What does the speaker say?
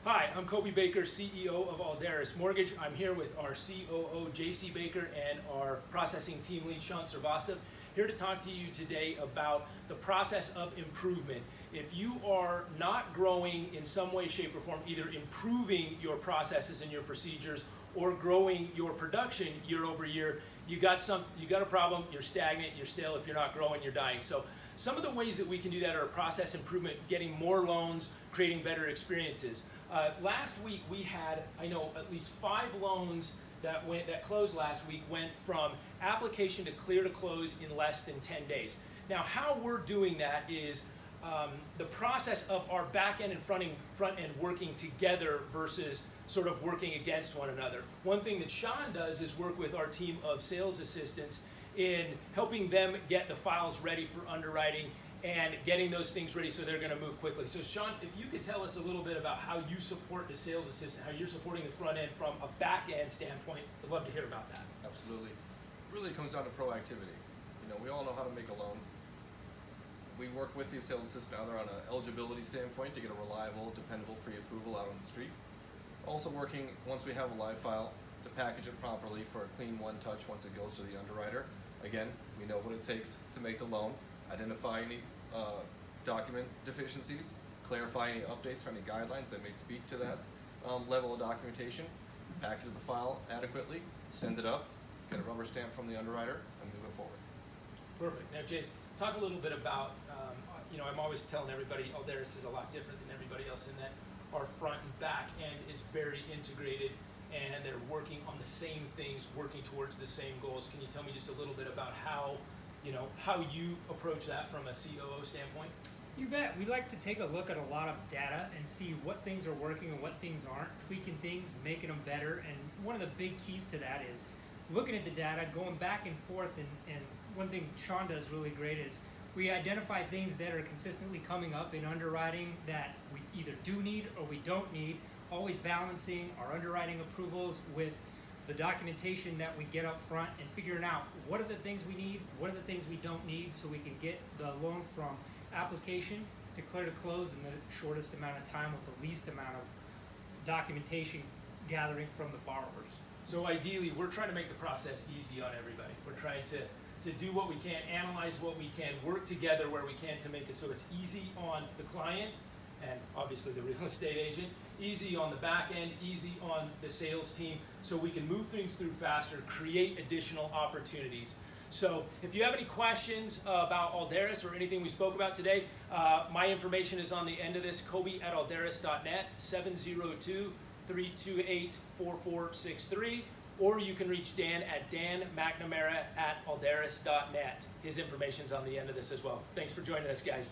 Hi, I'm Kobe Baker, CEO of Alderis Mortgage. I'm here with our COO, JC Baker, and our processing team lead, Sean Servastov, here to talk to you today about the process of improvement. If you are not growing in some way, shape, or form, either improving your processes and your procedures or growing your production year over year, you got a problem, you're stagnant, you're stale. If you're not growing, you're dying. So some of the ways that we can do that are process improvement, getting more loans, creating better experiences. Last week we had, I know, at least 5 loans that closed last week went from application to clear to close in less than 10 days. Now, how we're doing that is the process of our back end and front end working together versus sort of working against one another. One thing that Sean does is work with our team of sales assistants in helping them get the files ready for underwriting and getting those things ready so they're going to move quickly. So Sean, if you could tell us a little bit about how you support the sales assistant, how you're supporting the front end from a back end standpoint, I'd love to hear about that. Absolutely. It really comes down to proactivity. You know, we all know how to make a loan. We work with the sales assistant either on an eligibility standpoint to get a reliable, dependable pre-approval out on the street. Also working, once we have a live file, to package it properly for a clean one touch once it goes to the underwriter. Again, we know what it takes to make the loan, identify any document deficiencies, clarify any updates for any guidelines that may speak to that level of documentation, package the file adequately, send it up, get a rubber stamp from the underwriter, and move it forward. Perfect. Now, Jace, talk a little bit about, I'm always telling everybody, Alderis is a lot different than everybody else in that our front and back end is very integrated and they're working on the same things, working towards the same goals. Can you tell me just a little bit about how you approach that from a COO standpoint? You bet. We like to take a look at a lot of data and see what things are working and what things aren't, tweaking things, making them better. And one of the big keys to that is looking at the data, going back and forth. And one thing Sean does really great is we identify things that are consistently coming up in underwriting that we either do need or we don't need, always balancing our underwriting approvals with the documentation that we get up front and figuring out what are the things we need, what are the things we don't need, so we can get the loan from application to clear to close in the shortest amount of time with the least amount of documentation gathering from the borrowers. So ideally, we're trying to make the process easy on everybody. We're trying to do what we can, analyze what we can, work together where we can to make it so it's easy on the client and obviously the real estate agent, easy on the back end, easy on the sales team, so we can move things through faster, create additional opportunities. So if you have any questions about Alderis or anything we spoke about today, my information is on the end of this, kobe@alderis.net, 702-328-4463, or you can reach Dan at danmcnamara@alderis.net. His information's on the end of this as well. Thanks for joining us, guys.